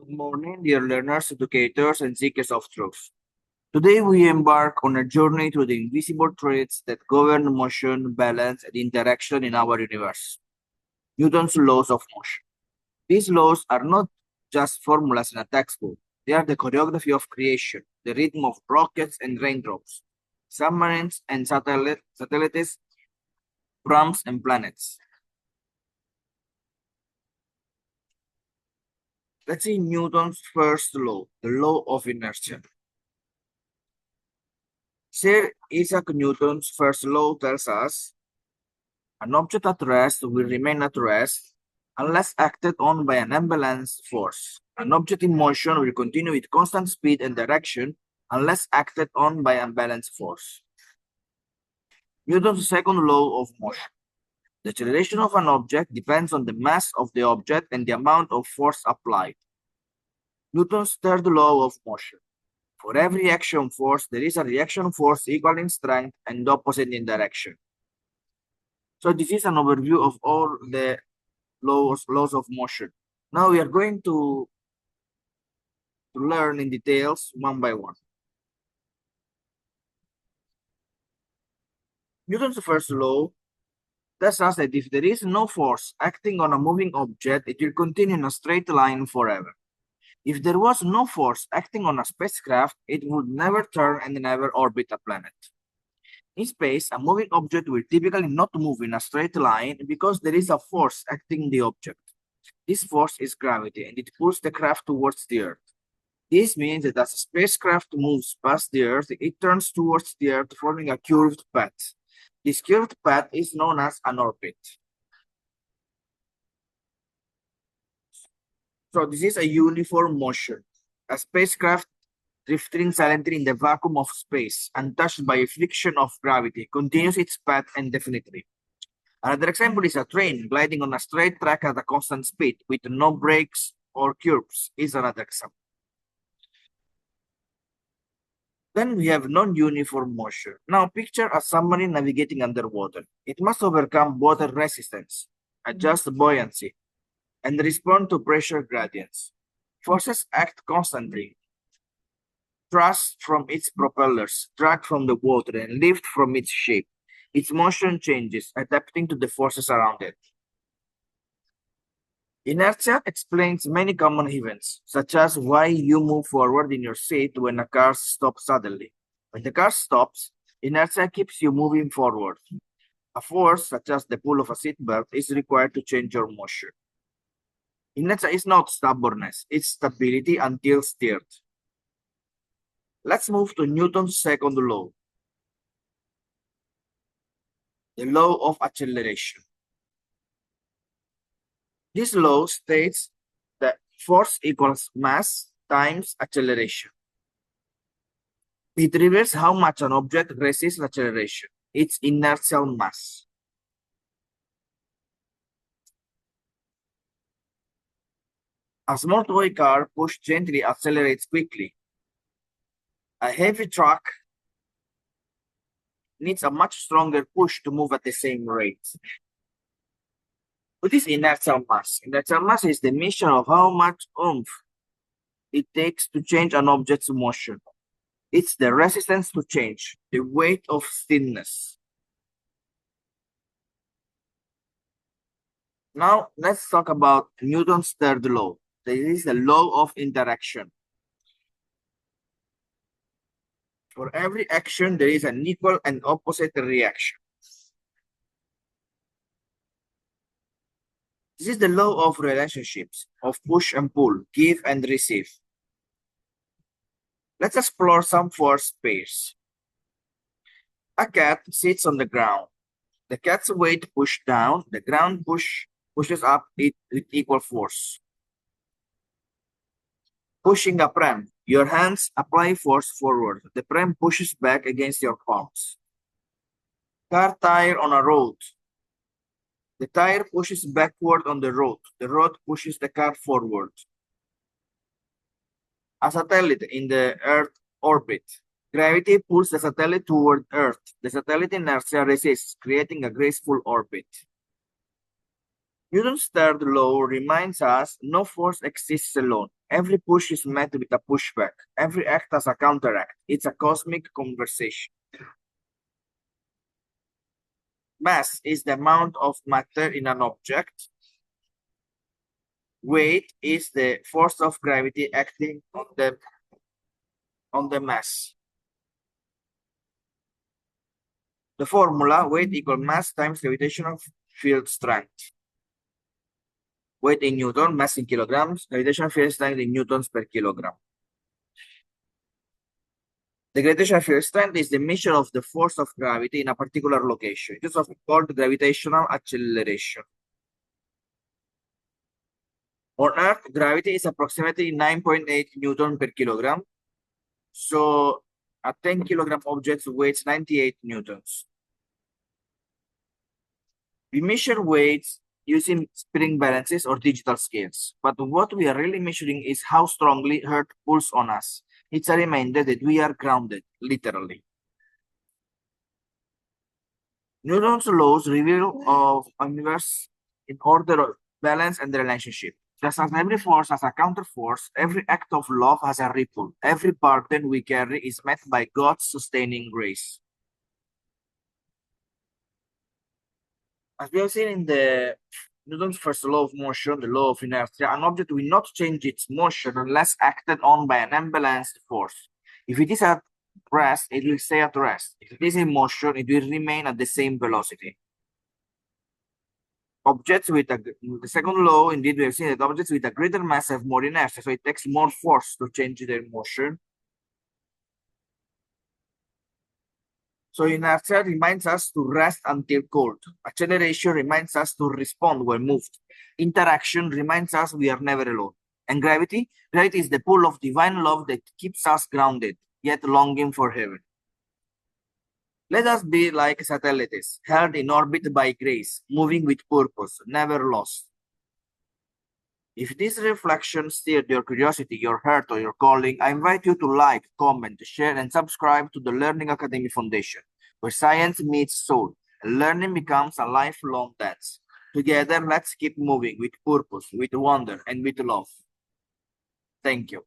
Good morning, dear learners, educators, and seekers of truth. Today, we embark on a journey through the invisible traits that govern motion, balance, and interaction in our universe. Newton's laws of motion. These laws are not just formulas in a textbook, they are the choreography of creation, the rhythm of rockets and raindrops, submarines and satellites, drums and planets. Let's see Newton's first law, the law of inertia. Sir Isaac Newton's first law tells us an object at rest will remain at rest unless acted on by an unbalanced force. An object in motion will continue with constant speed and direction unless acted on by an unbalanced force. Newton's second law of motion. The acceleration of an object depends on the mass of the object and the amount of force applied. Newton's third law of motion. For every action force, there is a reaction force equal in strength and opposite in direction. So this is an overview of all the laws of motion. Now we are going to learn in details one by one. Newton's first law tells us that if there is no force acting on a moving object, it will continue in a straight line forever. If there was no force acting on a spacecraft, it would never turn and never orbit a planet. In space, a moving object will typically not move in a straight line because there is a force acting the object. This force is gravity, and it pulls the craft towards the Earth. This means that as a spacecraft moves past the Earth, it turns towards the Earth, forming a curved path. This curved path is known as an orbit. So this is a uniform motion. A spacecraft drifting silently in the vacuum of space, untouched by a friction of gravity, continues its path indefinitely. Another example is a train gliding on a straight track at a constant speed with no brakes or curbs is another example. Then we have non-uniform motion. Now picture a submarine navigating underwater. It must overcome water resistance, adjust buoyancy, and respond to pressure gradients. Forces act constantly. Thrust from its propellers, drag from the water, and lift from its shape. Its motion changes, adapting to the forces around it. Inertia explains many common events, such as why you move forward in your seat when a car stops suddenly. When the car stops, inertia keeps you moving forward. A force, such as the pull of a seatbelt, is required to change your motion. Inertia is not stubbornness, it's stability until steered. Let's move to Newton's second law, the law of acceleration. This law states that force equals mass times acceleration. It reveals how much an object resists acceleration, its inertial mass. A small toy car pushed gently accelerates quickly. A heavy truck needs a much stronger push to move at the same rate. What is inertial mass? Inertial mass is the measure of how much oomph it takes to change an object's motion. It's the resistance to change, the weight of stillness. Now, let's talk about Newton's third law. This is the law of interaction. For every action, there is an equal and opposite reaction. This is the law of relationships, of push and pull, give and receive. Let's explore some force pairs. A cat sits on the ground. The cat's weight pushed down, the ground pushes up it with equal force. Pushing a pram. Your hands apply force forward. The pram pushes back against your palms. Car tire on a road. The tire pushes backward on the road. The road pushes the car forward. A satellite in the Earth orbit. Gravity pulls the satellite toward Earth. The satellite inertia resists, creating a graceful orbit. Newton's third law reminds us no force exists alone. Every push is met with a pushback. Every act has a counteract. It's a cosmic conversation. Mass is the amount of matter in an object. Weight is the force of gravity acting on the mass. The formula, weight equal mass times gravitational field strength. Weight in Newton, mass in kilograms, gravitational field strength in newtons per kilogram. The gravitational field strength is the measure of the force of gravity in a particular location. It is often called gravitational acceleration. On Earth, gravity is approximately 9.8 Newton per kilogram. So a 10 kilogram object weighs 98 newtons. We measure weights using spring balances or digital scales. But what we are really measuring is how strongly Earth pulls on us. It's a reminder that we are grounded, literally. Newton's laws reveal of universe in order of balance and relationship. Just as every force has a counterforce, every act of love has a ripple. Every burden we carry is met by God's sustaining grace. As we have seen in the Newton's first law of motion, the law of inertia, an object will not change its motion unless acted on by an unbalanced force. If it is at rest, it will stay at rest. If it is in motion, it will remain at the same velocity. Objects with the second law, indeed, we have seen that objects with a greater mass have more inertia, so it takes more force to change their motion. So inertia reminds us to rest until cold. Acceleration reminds us to respond when moved. Interaction reminds us we are never alone. And gravity? Gravity is the pull of divine love that keeps us grounded, yet longing for heaven. Let us be like satellites, held in orbit by grace, moving with purpose, never lost. If this reflection stirred your curiosity, your heart, or your calling, I invite you to like, comment, share, and subscribe to the Learning Academy Foundation, where science meets soul, and learning becomes a lifelong dance. Together, let's keep moving with purpose, with wonder, and with love. Thank you.